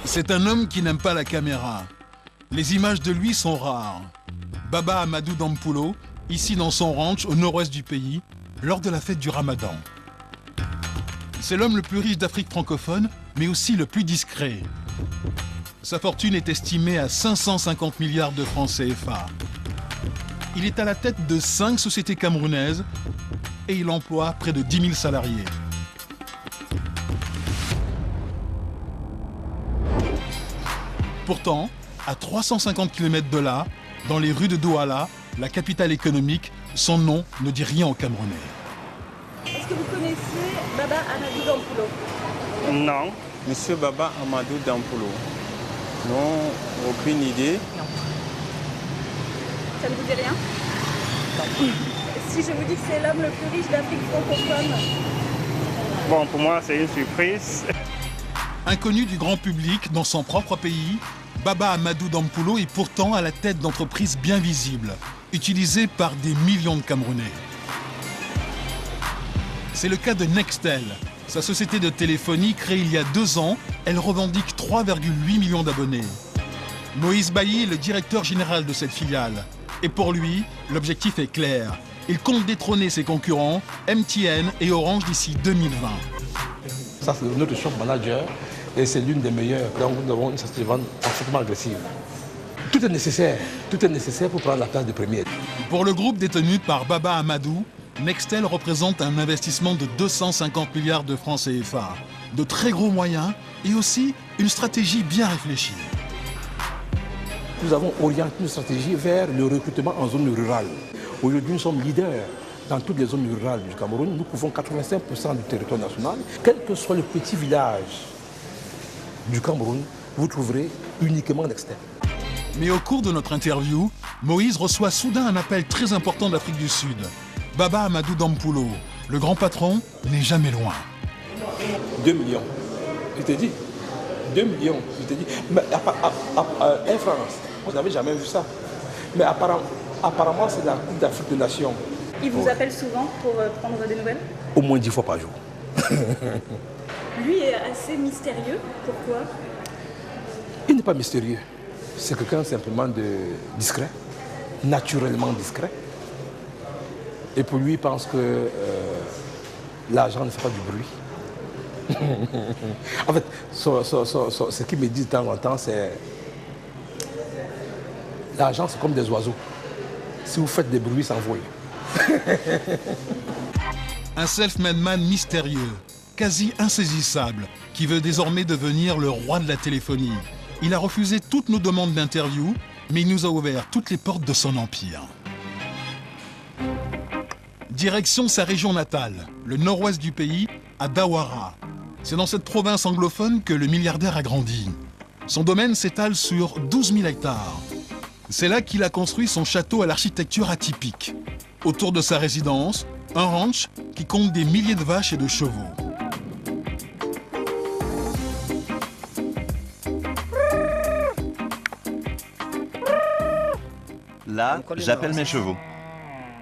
C'est un homme qui n'aime pas la caméra. Les images de lui sont rares. Baba Amadou Dampulo, ici dans son ranch au nord-ouest du pays, lors de la fête du Ramadan. C'est l'homme le plus riche d'Afrique francophone, mais aussi le plus discret. Sa fortune est estimée à 550 milliards de francs CFA. Il est à la tête de 5 sociétés camerounaises et il emploie près de 10 000 salariés. Pourtant, à 350 km de là, dans les rues de Douala, la capitale économique, son nom ne dit rien aux Camerounais. Est-ce que vous connaissez Baba Amadou Dampulo? Non, Monsieur Baba Amadou Dampulo. Non, aucune idée. Non. Ça ne vous dit rien? Non. Si je vous dis que c'est l'homme le plus riche d'Afrique francophone? Bon, pour moi, c'est une surprise. Inconnu du grand public dans son propre pays, Baba Amadou Dampulo est pourtant à la tête d'entreprises bien visibles, utilisées par des millions de Camerounais. C'est le cas de Nextel. Sa société de téléphonie, créée il y a 2 ans, elle revendique 3,8 millions d'abonnés. Moïse Bailly est le directeur général de cette filiale. Et pour lui, l'objectif est clair. Il compte détrôner ses concurrents, MTN et Orange d'ici 2020. Ça, c'est notre shop manager et c'est l'une des meilleures. Donc, nous avons une société de vente parfaitement agressive. Tout est nécessaire pour prendre la place de premier. Pour le groupe détenu par Baba Amadou, Nextel représente un investissement de 250 milliards de francs CFA, de très gros moyens et aussi une stratégie bien réfléchie. Nous avons orienté une stratégie vers le recrutement en zone rurale. Aujourd'hui, nous sommes leaders dans toutes les zones rurales du Cameroun. Nous couvrons 85% du territoire national. Quel que soit le petit village du Cameroun, vous trouverez uniquement Nextel. Mais au cours de notre interview, Moïse reçoit soudain un appel très important d'Afrique du Sud. Baba Amadou Dampulo, le grand patron, n'est jamais loin. 2 millions. Je t'ai dit. 2 millions. Je t'ai dit. Mais Air France, vous n'avez jamais vu ça. Mais apparemment, c'est la Coupe d'Afrique des Nations. Il vous appelle souvent pour prendre des nouvelles? Au moins 10 fois par jour. Lui est assez mystérieux. Pourquoi? Il n'est pas mystérieux. C'est quelqu'un simplement de discret, naturellement discret. Et pour lui, il pense que l'argent ne fait pas du bruit. En fait, ce qu'il me dit de temps en temps, c'est l'argent, c'est comme des oiseaux. Si vous faites des bruits, ça envoie. Un self-made man mystérieux, quasi insaisissable, qui veut désormais devenir le roi de la téléphonie. Il a refusé toutes nos demandes d'interview, mais il nous a ouvert toutes les portes de son empire. Direction sa région natale, le nord-ouest du pays, à Dawara. C'est dans cette province anglophone que le milliardaire a grandi. Son domaine s'étale sur 12 000 hectares. C'est là qu'il a construit son château à l'architecture atypique. Autour de sa résidence, un ranch qui compte des milliers de vaches et de chevaux. Là, j'appelle mes chevaux.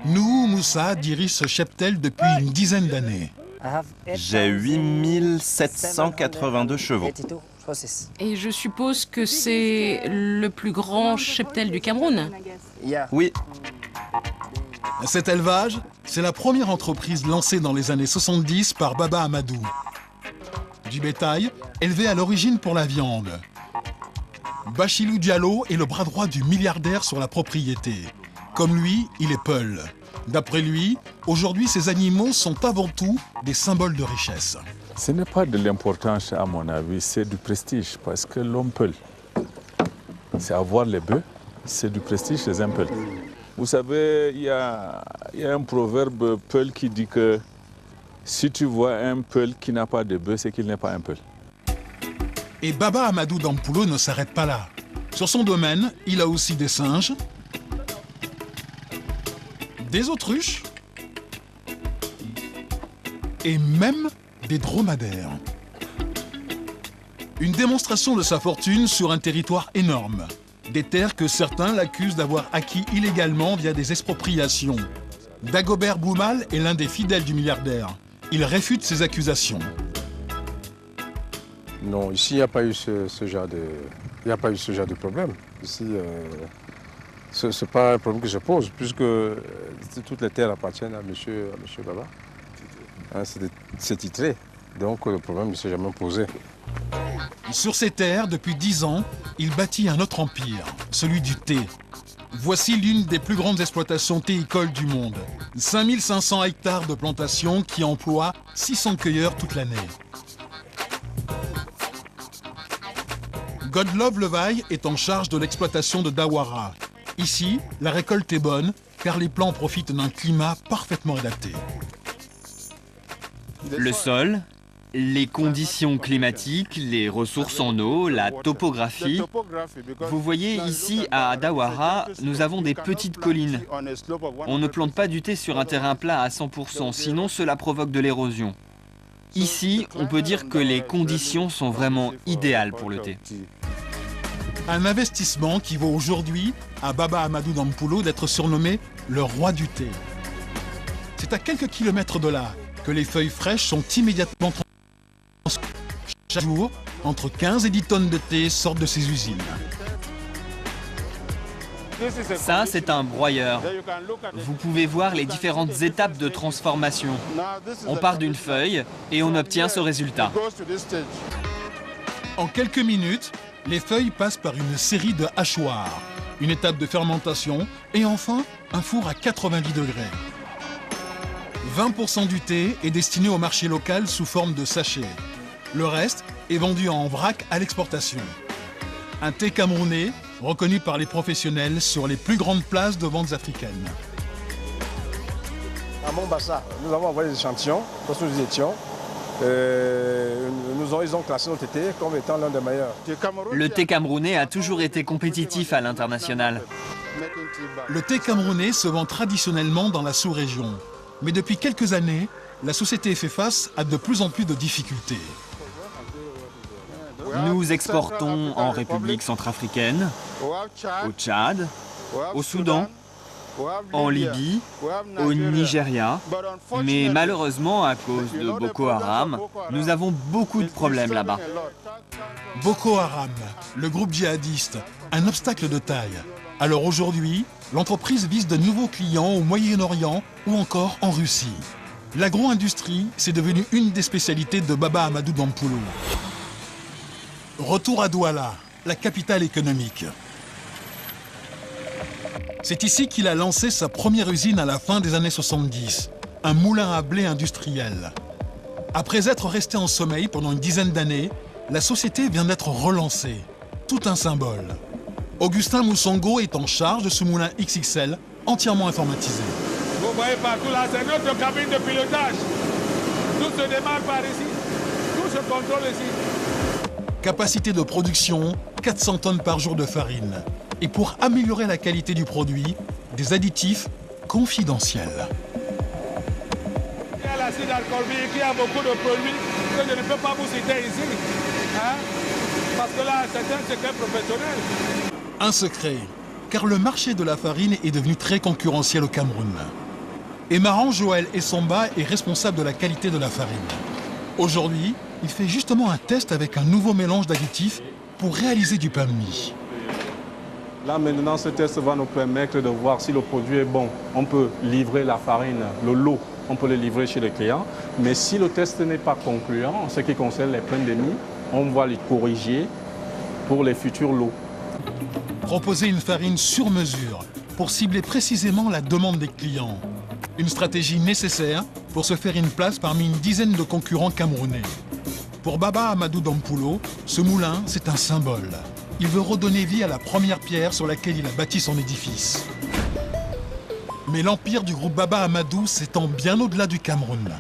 Nouhou Moussa dirige ce cheptel depuis une dizaine d'années. J'ai 8782 chevaux. Et je suppose que c'est le plus grand cheptel du Cameroun? Oui, Cet élevage, c'est la première entreprise lancée dans les années 70 par Baba Amadou. Du bétail élevé à l'origine pour la viande. Bachilou Diallo est le bras droit du milliardaire sur la propriété. Comme lui, il est Peul. D'après lui, aujourd'hui, ces animaux sont avant tout des symboles de richesse. Ce n'est pas de l'importance, à mon avis, c'est du prestige, parce que l'homme Peul, c'est avoir les bœufs, c'est du prestige chez un Peul. Vous savez, il y a un proverbe Peul qui dit que si tu vois un Peul qui n'a pas de bœufs, c'est qu'il n'est pas un Peul. Et Baba Amadou Dampulo ne s'arrête pas là. Sur son domaine, il a aussi des singes, des autruches et même des dromadaires. Une démonstration de sa fortune sur un territoire énorme. Des terres que certains l'accusent d'avoir acquis illégalement via des expropriations. Dagobert Boumal est l'un des fidèles du milliardaire. Il réfute ces accusations. Non, ici, il n'y a pas eu ce genre de problème. Ici, ce n'est pas un problème que je pose, puisque toutes les terres appartiennent à monsieur Baba. Hein, c'est titré, donc le problème ne s'est jamais posé. Sur ces terres, depuis 10 ans, il bâtit un autre empire, celui du thé. Voici l'une des plus grandes exploitations théicoles du monde. 5500 hectares de plantations qui emploient 600 cueilleurs toute l'année. Godlove Levaille est en charge de l'exploitation de Dawara. Ici, la récolte est bonne car les plants profitent d'un climat parfaitement adapté. Le sol, les conditions climatiques, les ressources en eau, la topographie. Vous voyez ici à Dawara, nous avons des petites collines. On ne plante pas du thé sur un terrain plat à 100%, sinon cela provoque de l'érosion. Ici, on peut dire que les conditions sont vraiment idéales pour le thé. Un investissement qui vaut aujourd'hui à Baba Amadou Dampulo d'être surnommé le roi du thé. C'est à quelques kilomètres de là que les feuilles fraîches sont immédiatement transformées. Chaque jour, entre 15 et 10 tonnes de thé sortent de ces usines. Ça, c'est un broyeur. Vous pouvez voir les différentes étapes de transformation. On part d'une feuille et on obtient ce résultat. En quelques minutes, les feuilles passent par une série de hachoirs, une étape de fermentation et enfin un four à 90 degrés. 20% du thé est destiné au marché local sous forme de sachets. Le reste est vendu en vrac à l'exportation. Un thé camerounais reconnu par les professionnels sur les plus grandes places de ventes africaines. À Mombasa, nous avons envoyé des échantillons, parce que nous y étions. Ils ont classé notre thé comme étant l'un des meilleurs. Le thé camerounais a toujours été compétitif à l'international. Le thé camerounais se vend traditionnellement dans la sous-région. Mais depuis quelques années, la société fait face à de plus en plus de difficultés. Nous exportons en République centrafricaine, au Tchad, au Soudan, en Libye, au Nigeria. Mais malheureusement, à cause de Boko Haram, nous avons beaucoup de problèmes là-bas. Boko Haram, le groupe djihadiste, un obstacle de taille. Alors aujourd'hui, l'entreprise vise de nouveaux clients au Moyen-Orient ou encore en Russie. L'agro-industrie, c'est devenu une des spécialités de Baba Amadou Dampulo. Retour à Douala, la capitale économique. C'est ici qu'il a lancé sa première usine à la fin des années 70, un moulin à blé industriel. Après être resté en sommeil pendant une dizaine d'années, la société vient d'être relancée. Tout un symbole. Augustin Moussongo est en charge de ce moulin XXL entièrement informatisé. Vous voyez partout là, c'est notre cabine de pilotage. Tout se démarre par ici. Tout se contrôle ici. Capacité de production, 400 tonnes par jour de farine. Et pour améliorer la qualité du produit, des additifs confidentiels. Il y a l'acide alcoolique, il y a beaucoup de produits que je ne peux pas vous citer ici. Hein? Parce que là, c'est un secret professionnel. Un secret, car le marché de la farine est devenu très concurrentiel au Cameroun. Emaran Joël Essomba est responsable de la qualité de la farine. Aujourd'hui, il fait justement un test avec un nouveau mélange d'additifs pour réaliser du pain de mie. Là maintenant, ce test va nous permettre de voir si le produit est bon. On peut livrer la farine, le lot, on peut le livrer chez les clients. Mais si le test n'est pas concluant, en ce qui concerne les pains de mie, on va les corriger pour les futurs lots. Proposer une farine sur mesure pour cibler précisément la demande des clients. Une stratégie nécessaire pour se faire une place parmi une dizaine de concurrents camerounais. Pour Baba Amadou Dampulo, ce moulin, c'est un symbole. Il veut redonner vie à la première pierre sur laquelle il a bâti son édifice. Mais l'empire du groupe Baba Amadou s'étend bien au-delà du Cameroun.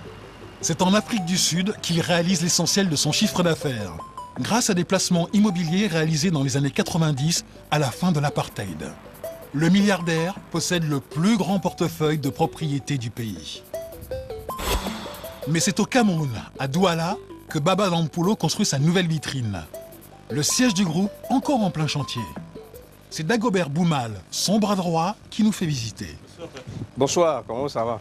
C'est en Afrique du Sud qu'il réalise l'essentiel de son chiffre d'affaires, grâce à des placements immobiliers réalisés dans les années 90 à la fin de l'apartheid. Le milliardaire possède le plus grand portefeuille de propriété du pays. Mais c'est au Cameroun, à Douala, que Baba Dampulo construit sa nouvelle vitrine. Le siège du groupe encore en plein chantier. C'est Dagobert Boumal, son bras droit, qui nous fait visiter. Bonsoir, comment ça va?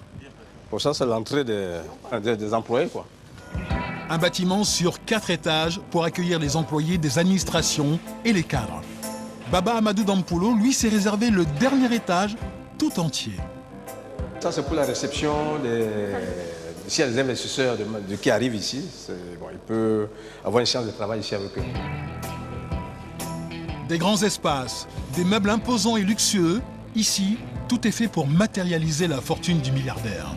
Pour ça, c'est l'entrée des employés, quoi. Un bâtiment sur 4 étages pour accueillir les employés des administrations et les cadres. Baba Amadou Dampulo, lui, s'est réservé le dernier étage tout entier. Ça, c'est pour la réception s'il y a des investisseurs qui arrivent ici, bon, il peut avoir une chance de travail ici avec eux. Des grands espaces, des meubles imposants et luxueux. Ici, tout est fait pour matérialiser la fortune du milliardaire.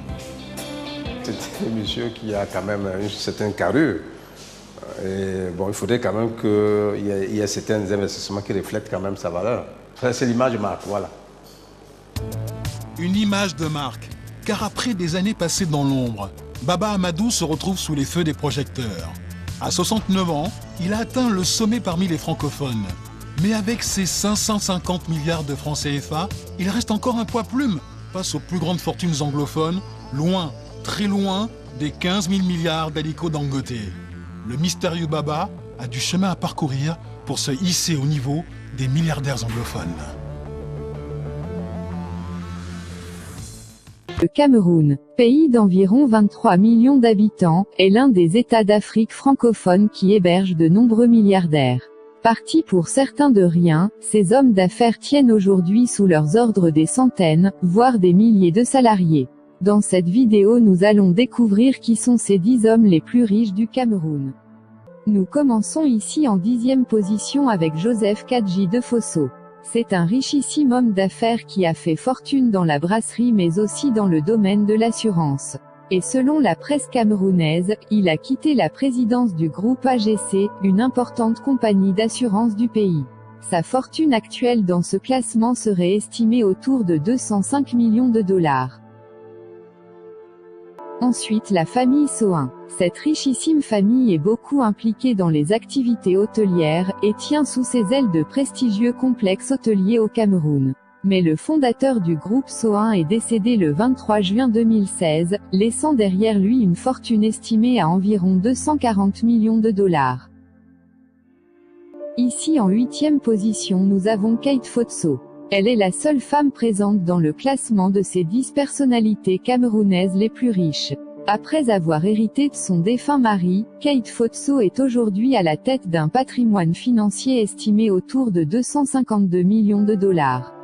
C'est un monsieur qui a quand même une certaine carrure. Et bon, il faudrait quand même qu'il y ait certains investissements qui reflètent quand même sa valeur. C'est l'image de marque, voilà. Une image de marque, car après des années passées dans l'ombre, Baba Amadou se retrouve sous les feux des projecteurs. À 69 ans, il a atteint le sommet parmi les francophones. Mais avec ses 550 milliards de francs CFA, il reste encore un poids plume face aux plus grandes fortunes anglophones, loin, très loin des 15 000 milliards d'Aliko Dangote. Le mystérieux Baba a du chemin à parcourir pour se hisser au niveau des milliardaires anglophones. Le Cameroun, pays d'environ 23 millions d'habitants, est l'un des États d'Afrique francophone qui héberge de nombreux milliardaires. Partis pour certains de rien, ces hommes d'affaires tiennent aujourd'hui sous leurs ordres des centaines, voire des milliers de salariés. Dans cette vidéo, nous allons découvrir qui sont ces 10 hommes les plus riches du Cameroun. Nous commençons ici en 10e position avec Joseph Kadji de Fosso. C'est un richissime homme d'affaires qui a fait fortune dans la brasserie mais aussi dans le domaine de l'assurance. Et selon la presse camerounaise, il a quitté la présidence du groupe AGC, une importante compagnie d'assurance du pays. Sa fortune actuelle dans ce classement serait estimée autour de 205 millions de dollars. Ensuite, la famille Soin. Cette richissime famille est beaucoup impliquée dans les activités hôtelières, et tient sous ses ailes de prestigieux complexes hôteliers au Cameroun. Mais le fondateur du groupe Soin est décédé le 23 juin 2016, laissant derrière lui une fortune estimée à environ 240 millions de dollars. Ici en 8e position nous avons Kate Fotso. Elle est la seule femme présente dans le classement de ces 10 personnalités camerounaises les plus riches. Après avoir hérité de son défunt mari, Kate Fotso est aujourd'hui à la tête d'un patrimoine financier estimé autour de 252 millions de dollars.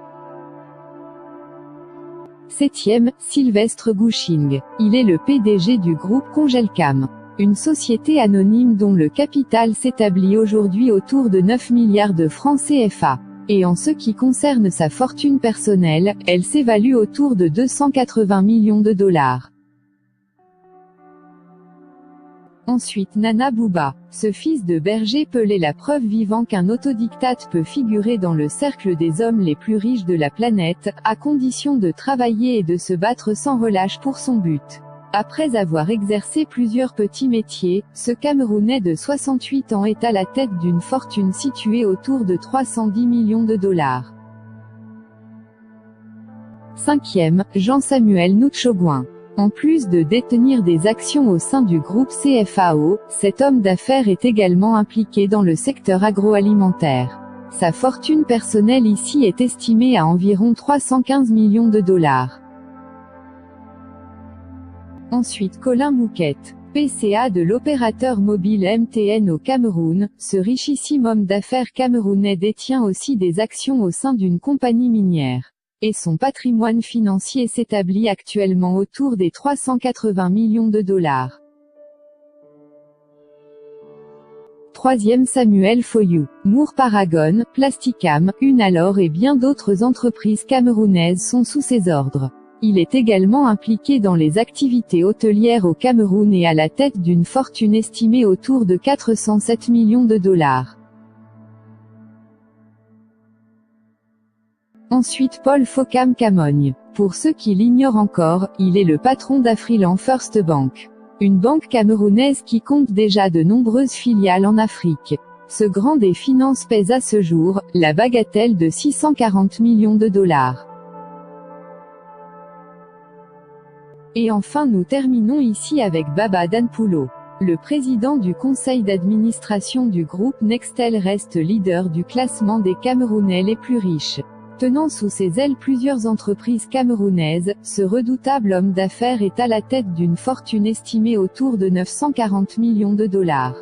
7e, Sylvestre Gouching. Il est le PDG du groupe Congelcam, une société anonyme dont le capital s'établit aujourd'hui autour de 9 milliards de francs CFA. Et en ce qui concerne sa fortune personnelle, elle s'évalue autour de 280 millions de dollars. Ensuite Nana Bouba. Ce fils de berger Peul est la preuve vivante qu'un autodictate peut figurer dans le cercle des hommes les plus riches de la planète, à condition de travailler et de se battre sans relâche pour son but. Après avoir exercé plusieurs petits métiers, ce Camerounais de 68 ans est à la tête d'une fortune située autour de 310 millions de dollars. 5e, Jean-Samuel Noutchogouin. En plus de détenir des actions au sein du groupe CFAO, cet homme d'affaires est également impliqué dans le secteur agroalimentaire. Sa fortune personnelle ici est estimée à environ 315 millions de dollars. Ensuite Colin Mouquette, PCA de l'opérateur mobile MTN au Cameroun, ce richissime homme d'affaires camerounais détient aussi des actions au sein d'une compagnie minière. Et son patrimoine financier s'établit actuellement autour des 380 millions de dollars. 3e Samuel Foyou. Moore Paragon, Plasticam, Unalor et bien d'autres entreprises camerounaises sont sous ses ordres. Il est également impliqué dans les activités hôtelières au Cameroun et à la tête d'une fortune estimée autour de 407 millions de dollars. Ensuite Paul Focam Camogne. Pour ceux qui l'ignorent encore, il est le patron d'Afriland First Bank. Une banque camerounaise qui compte déjà de nombreuses filiales en Afrique. Ce grand des finances pèse à ce jour, la bagatelle de 640 millions de dollars. Et enfin nous terminons ici avec Baba Dampulo. Le président du conseil d'administration du groupe Nextel reste leader du classement des Camerounais les plus riches. Tenant sous ses ailes plusieurs entreprises camerounaises, ce redoutable homme d'affaires est à la tête d'une fortune estimée autour de 940 millions de dollars.